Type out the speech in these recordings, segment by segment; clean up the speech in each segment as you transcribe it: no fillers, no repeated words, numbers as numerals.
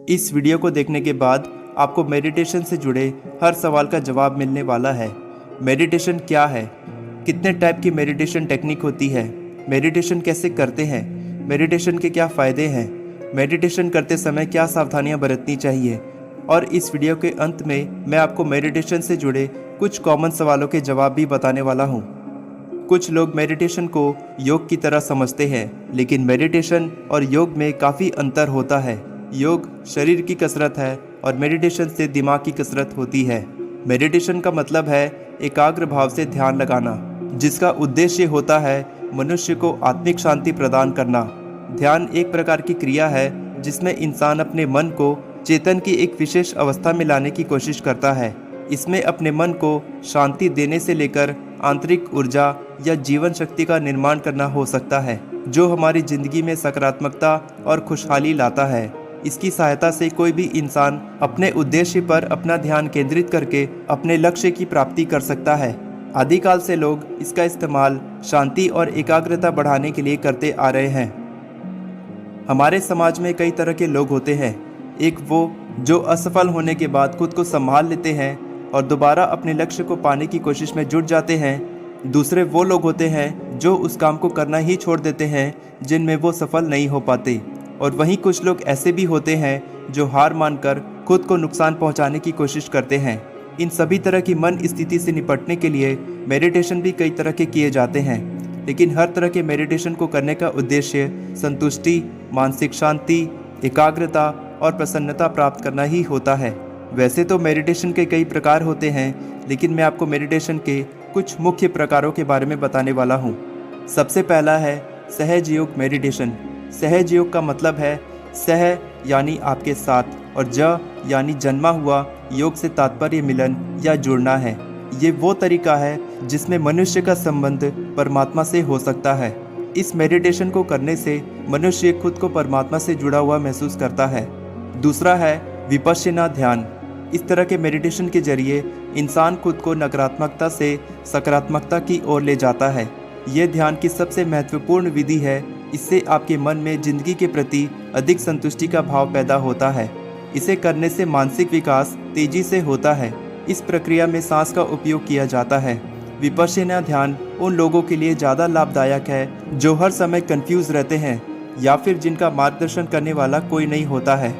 इस वीडियो को देखने के बाद आपको मेडिटेशन से जुड़े हर सवाल का जवाब मिलने वाला है। मेडिटेशन क्या है, कितने टाइप की मेडिटेशन टेक्निक होती है, मेडिटेशन कैसे करते हैं, मेडिटेशन के क्या फ़ायदे हैं, मेडिटेशन करते समय क्या सावधानियां बरतनी चाहिए, और इस वीडियो के अंत में मैं आपको मेडिटेशन से जुड़े कुछ कॉमन सवालों के जवाब भी बताने वाला हूँ। कुछ लोग मेडिटेशन को योग की तरह समझते हैं, लेकिन मेडिटेशन और योग में काफ़ी अंतर होता है। योग शरीर की कसरत है और मेडिटेशन से दिमाग की कसरत होती है। मेडिटेशन का मतलब है एकाग्र भाव से ध्यान लगाना, जिसका उद्देश्य होता है मनुष्य को आत्मिक शांति प्रदान करना। ध्यान एक प्रकार की क्रिया है जिसमें इंसान अपने मन को चेतन की एक विशेष अवस्था में लाने की कोशिश करता है। इसमें अपने मन को शांति देने से लेकर आंतरिक ऊर्जा या जीवन शक्ति का निर्माण करना हो सकता है, जो हमारी जिंदगी में सकारात्मकता और खुशहाली लाता है। इसकी सहायता से कोई भी इंसान अपने उद्देश्य पर अपना ध्यान केंद्रित करके अपने लक्ष्य की प्राप्ति कर सकता है। आदिकाल से लोग इसका इस्तेमाल शांति और एकाग्रता बढ़ाने के लिए करते आ रहे हैं। हमारे समाज में कई तरह के लोग होते हैं। एक वो जो असफल होने के बाद खुद को संभाल लेते हैं और दोबारा अपने लक्ष्य को पाने की कोशिश में जुट जाते हैं। दूसरे वो लोग होते हैं जो उस काम को करना ही छोड़ देते हैं जिनमें वो सफल नहीं हो पाते। और वहीं कुछ लोग ऐसे भी होते हैं जो हार मानकर खुद को नुकसान पहुंचाने की कोशिश करते हैं। इन सभी तरह की मन स्थिति से निपटने के लिए मेडिटेशन भी कई तरह के किए जाते हैं, लेकिन हर तरह के मेडिटेशन को करने का उद्देश्य संतुष्टि, मानसिक शांति, एकाग्रता और प्रसन्नता प्राप्त करना ही होता है। वैसे तो मेडिटेशन के कई प्रकार होते हैं, लेकिन मैं आपको मेडिटेशन के कुछ मुख्य प्रकारों के बारे में बताने वाला हूँ। सबसे पहला है सहज योग मेडिटेशन। सहज योग का मतलब है सह यानी आपके साथ और ज यानी जन्मा हुआ। योग से तात्पर्य मिलन या जुड़ना है। ये वो तरीका है जिसमें मनुष्य का संबंध परमात्मा से हो सकता है। इस मेडिटेशन को करने से मनुष्य खुद को परमात्मा से जुड़ा हुआ महसूस करता है। दूसरा है विपश्यना ध्यान। इस तरह के मेडिटेशन के जरिए इंसान खुद को नकारात्मकता से सकारात्मकता की ओर ले जाता है। ये ध्यान की सबसे महत्वपूर्ण विधि है। इससे आपके मन में जिंदगी के प्रति अधिक संतुष्टि का भाव पैदा होता है। इसे करने से मानसिक विकास तेजी से होता है। इस प्रक्रिया में सांस का उपयोग किया जाता है। विपश्यना ध्यान उन लोगों के लिए ज़्यादा लाभदायक है जो हर समय कंफ्यूज रहते हैं या फिर जिनका मार्गदर्शन करने वाला कोई नहीं होता है।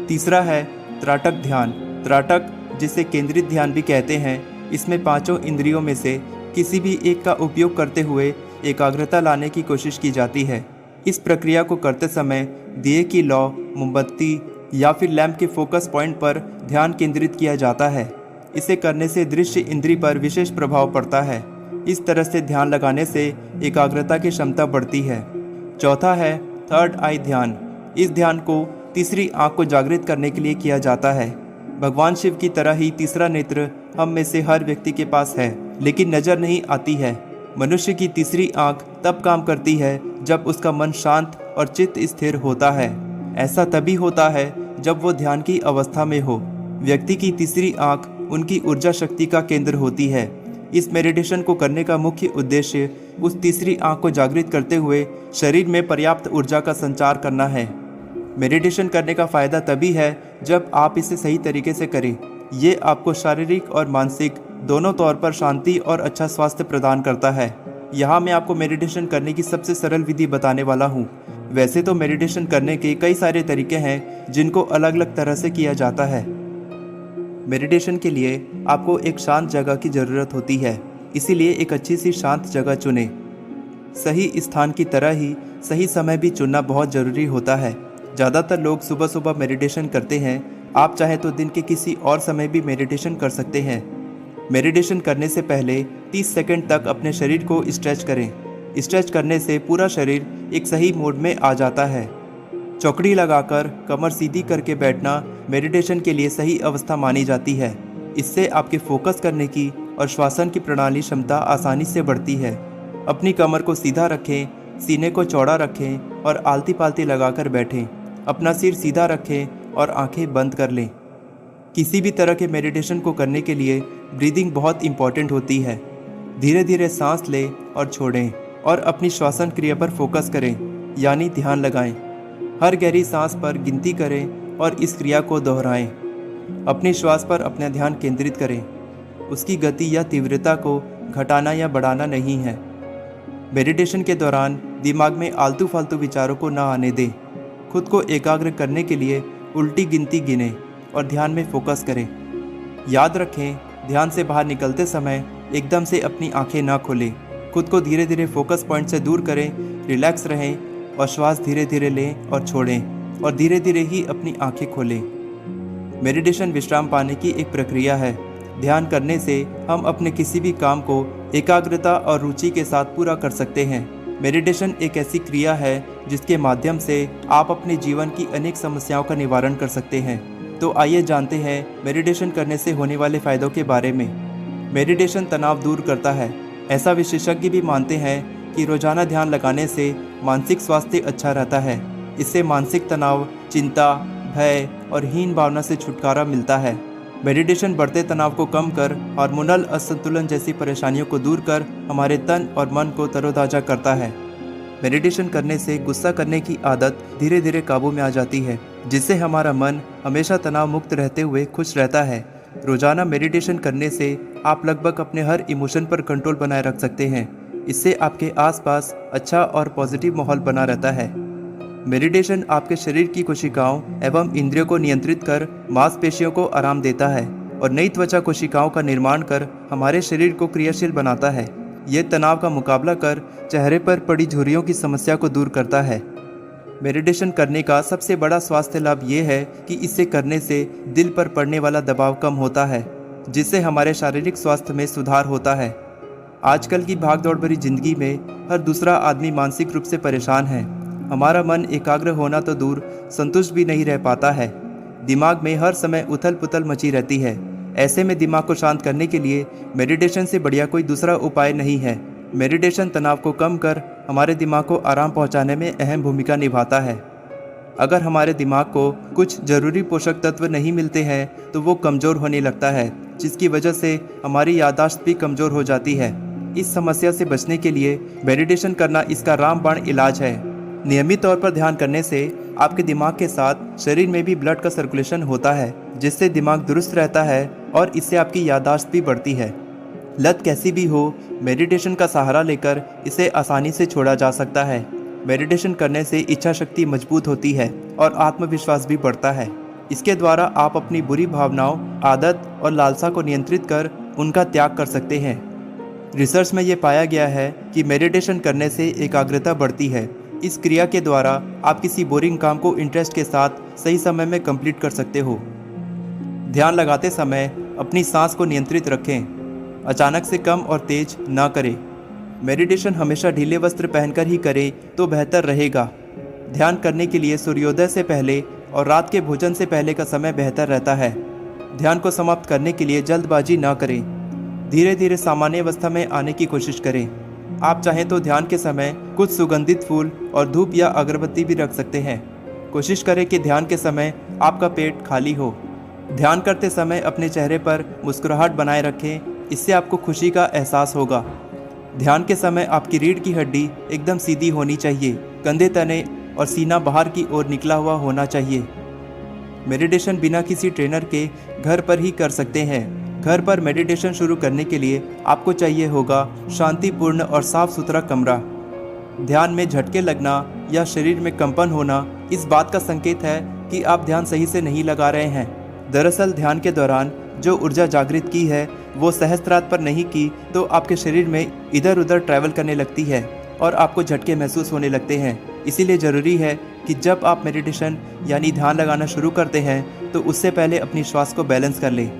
तीसरा है त्राटक ध्यान। त्राटक, जिसे केंद्रित ध्यान भी कहते हैं, इसमें पांचों इंद्रियों में से किसी भी एक का उपयोग करते हुए एकाग्रता लाने की कोशिश की जाती है। इस प्रक्रिया को करते समय दिए की लौ, मोमबत्ती या फिर लैंप के फोकस पॉइंट पर ध्यान केंद्रित किया जाता है। इसे करने से दृश्य इंद्री पर विशेष प्रभाव पड़ता है। इस तरह से ध्यान लगाने से एकाग्रता की क्षमता बढ़ती है। चौथा है थर्ड आई ध्यान। इस ध्यान को तीसरी आंख को जागृत करने के लिए किया जाता है। भगवान शिव की तरह ही तीसरा नेत्र हम में से हर व्यक्ति के पास है, लेकिन नजर नहीं आती है। मनुष्य की तीसरी आंख तब काम करती है जब उसका मन शांत और चित्त स्थिर होता है। ऐसा तभी होता है जब वो ध्यान की अवस्था में हो। व्यक्ति की तीसरी आंख उनकी ऊर्जा शक्ति का केंद्र होती है। इस मेडिटेशन को करने का मुख्य उद्देश्य उस तीसरी आंख को जागृत करते हुए शरीर में पर्याप्त ऊर्जा का संचार करना है। मेडिटेशन करने का फ़ायदा तभी है जब आप इसे सही तरीके से करें। ये आपको शारीरिक और मानसिक दोनों तौर पर शांति और अच्छा स्वास्थ्य प्रदान करता है। यहाँ मैं आपको मेडिटेशन करने की सबसे सरल विधि बताने वाला हूँ। वैसे तो मेडिटेशन करने के कई सारे तरीके हैं जिनको अलग अलग तरह से किया जाता है। मेडिटेशन के लिए आपको एक शांत जगह की ज़रूरत होती है, इसीलिए एक अच्छी सी शांत जगह चुनें। सही स्थान की तरह ही सही समय भी चुनना बहुत ज़रूरी होता है। ज़्यादातर लोग सुबह सुबह मेडिटेशन करते हैं। आप चाहे तो दिन के किसी और समय भी मेडिटेशन कर सकते हैं। मेडिटेशन करने से पहले 30 सेकंड तक अपने शरीर को स्ट्रेच करें। स्ट्रेच करने से पूरा शरीर एक सही मोड में आ जाता है। चौकड़ी लगाकर कमर सीधी करके बैठना मेडिटेशन के लिए सही अवस्था मानी जाती है। इससे आपके फोकस करने की और श्वासन की प्रणाली क्षमता आसानी से बढ़ती है। अपनी कमर को सीधा रखें, सीने को चौड़ा रखें और आलती पालती लगाकर बैठें। अपना सिर सीधा रखें और आंखें बंद कर लें। किसी भी तरह के मेडिटेशन को करने के लिए ब्रीदिंग बहुत इंपॉर्टेंट होती है। धीरे धीरे सांस लें और छोड़ें और अपनी श्वासन क्रिया पर फोकस करें, यानी ध्यान लगाएं। हर गहरी सांस पर गिनती करें और इस क्रिया को दोहराएं। अपने श्वास पर अपना ध्यान केंद्रित करें। उसकी गति या तीव्रता को घटाना या बढ़ाना नहीं है। मेडिटेशन के दौरान दिमाग में आलतू फालतू विचारों को ना आने दें। खुद को एकाग्र करने के लिए उल्टी गिनती गिनें और ध्यान में फोकस करें। याद रखें, ध्यान से बाहर निकलते समय एकदम से अपनी आंखें ना खोलें। खुद को धीरे धीरे फोकस पॉइंट से दूर करें, रिलैक्स रहें और श्वास धीरे धीरे लें और छोड़ें और धीरे धीरे ही अपनी आंखें खोलें। मेडिटेशन विश्राम पाने की एक प्रक्रिया है। ध्यान करने से हम अपने किसी भी काम को एकाग्रता और रुचि के साथ पूरा कर सकते हैं। मेडिटेशन एक ऐसी क्रिया है जिसके माध्यम से आप अपने जीवन की अनेक समस्याओं का निवारण कर सकते हैं। तो आइए जानते हैं मेडिटेशन करने से होने वाले फायदों के बारे में। मेडिटेशन तनाव दूर करता है। ऐसा विशेषज्ञ भी मानते हैं कि रोजाना ध्यान लगाने से मानसिक स्वास्थ्य अच्छा रहता है। इससे मानसिक तनाव, चिंता, भय और हीन भावना से छुटकारा मिलता है। मेडिटेशन बढ़ते तनाव को कम कर हार्मोनल असंतुलन जैसी परेशानियों को दूर कर हमारे तन और मन को तरोताजा करता है। मेडिटेशन करने से गुस्सा करने की आदत धीरे धीरे काबू में आ जाती है, जिससे हमारा मन हमेशा तनाव मुक्त रहते हुए खुश रहता है। रोजाना मेडिटेशन करने से आप लगभग अपने हर इमोशन पर कंट्रोल बनाए रख सकते हैं। इससे आपके आसपास अच्छा और पॉजिटिव माहौल बना रहता है। मेडिटेशन आपके शरीर की कोशिकाओं एवं इंद्रियों को नियंत्रित कर मांसपेशियों को आराम देता है और नई त्वचा कोशिकाओं का निर्माण कर हमारे शरीर को क्रियाशील बनाता है। ये तनाव का मुकाबला कर चेहरे पर पड़ी झुर्रियों की समस्या को दूर करता है। मेडिटेशन करने का सबसे बड़ा स्वास्थ्य लाभ ये है कि इसे करने से दिल पर पड़ने वाला दबाव कम होता है, जिससे हमारे शारीरिक स्वास्थ्य में सुधार होता है। आजकल की भागदौड़ भरी जिंदगी में हर दूसरा आदमी मानसिक रूप से परेशान है। हमारा मन एकाग्र होना तो दूर, संतुष्ट भी नहीं रह पाता है। दिमाग में हर समय उथल पुथल मची रहती है। ऐसे में दिमाग को शांत करने के लिए मेडिटेशन से बढ़िया कोई दूसरा उपाय नहीं है। मेडिटेशन तनाव को कम कर हमारे दिमाग को आराम पहुंचाने में अहम भूमिका निभाता है। अगर हमारे दिमाग को कुछ जरूरी पोषक तत्व नहीं मिलते हैं तो वो कमज़ोर होने लगता है, जिसकी वजह से हमारी याददाश्त भी कमज़ोर हो जाती है। इस समस्या से बचने के लिए मेडिटेशन करना इसका रामबाण इलाज है। नियमित तौर पर ध्यान करने से आपके दिमाग के साथ शरीर में भी ब्लड का सर्कुलेशन होता है, जिससे दिमाग दुरुस्त रहता है और इससे आपकी याददाश्त भी बढ़ती है। लत कैसी भी हो, मेडिटेशन का सहारा लेकर इसे आसानी से छोड़ा जा सकता है। मेडिटेशन करने से इच्छा शक्ति मजबूत होती है और आत्मविश्वास भी बढ़ता है। इसके द्वारा आप अपनी बुरी भावनाओं, आदत और लालसा को नियंत्रित कर उनका त्याग कर सकते हैं। रिसर्च में ये पाया गया है कि मेडिटेशन करने से एकाग्रता बढ़ती है। इस क्रिया के द्वारा आप किसी बोरिंग काम को इंटरेस्ट के साथ सही समय में कंप्लीट कर सकते हो। ध्यान लगाते समय अपनी सांस को नियंत्रित रखें। अचानक से कम और तेज ना करें। मेडिटेशन हमेशा ढीले वस्त्र पहनकर ही करें तो बेहतर रहेगा। ध्यान करने के लिए सूर्योदय से पहले और रात के भोजन से पहले का समय बेहतर रहता है। ध्यान को समाप्त करने के लिए जल्दबाजी ना करें। धीरे धीरे सामान्य अवस्था में आने की कोशिश करें। आप चाहें तो ध्यान के समय कुछ सुगंधित फूल और धूप या अगरबत्ती भी रख सकते हैं। कोशिश करें कि ध्यान के समय आपका पेट खाली हो। ध्यान करते समय अपने चेहरे पर मुस्कुराहट बनाए रखें, इससे आपको खुशी का एहसास होगा। ध्यान के समय आपकी रीढ़ की हड्डी एकदम सीधी होनी चाहिए। कंधे तने और सीना बाहर की ओर निकला हुआ होना चाहिए। मेडिटेशन बिना किसी ट्रेनर के घर पर ही कर सकते हैं। घर पर मेडिटेशन शुरू करने के लिए आपको चाहिए होगा शांतिपूर्ण और साफ सुथरा कमरा। ध्यान में झटके लगना या शरीर में कंपन होना इस बात का संकेत है कि आप ध्यान सही से नहीं लगा रहे हैं। दरअसल ध्यान के दौरान जो ऊर्जा जागृत की है वो सहस्त्रार पर नहीं की तो आपके शरीर में इधर उधर ट्रैवल करने लगती है और आपको झटके महसूस होने लगते हैं। इसीलिए ज़रूरी है कि जब आप मेडिटेशन यानी ध्यान लगाना शुरू करते हैं तो उससे पहले अपनी श्वास को बैलेंस कर लें।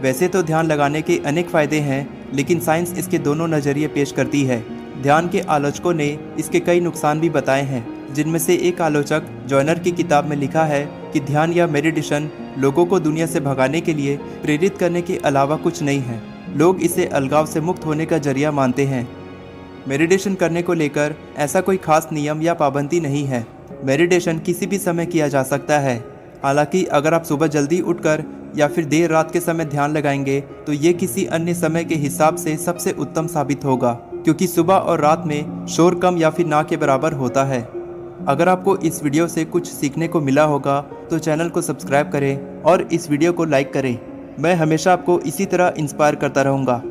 वैसे तो ध्यान लगाने के अनेक फ़ायदे हैं, लेकिन साइंस इसके दोनों नज़रिए पेश करती है। ध्यान के आलोचकों ने इसके कई नुकसान भी बताए हैं, जिनमें से एक आलोचक जॉयनर की किताब में लिखा है कि ध्यान या मेडिटेशन लोगों को दुनिया से भगाने के लिए प्रेरित करने के अलावा कुछ नहीं है। लोग इसे अलगाव से मुक्त होने का जरिया मानते हैं। मेडिटेशन करने को लेकर ऐसा कोई खास नियम या पाबंदी नहीं है। मेडिटेशन किसी भी समय किया जा सकता है। हालांकि अगर आप सुबह जल्दी उठकर या फिर देर रात के समय ध्यान लगाएंगे तो ये किसी अन्य समय के हिसाब से सबसे उत्तम साबित होगा, क्योंकि सुबह और रात में शोर कम या फिर ना के बराबर होता है। अगर आपको इस वीडियो से कुछ सीखने को मिला होगा तो चैनल को सब्सक्राइब करें और इस वीडियो को लाइक करें। मैं हमेशा आपको इसी तरह इंस्पायर करता रहूँगा।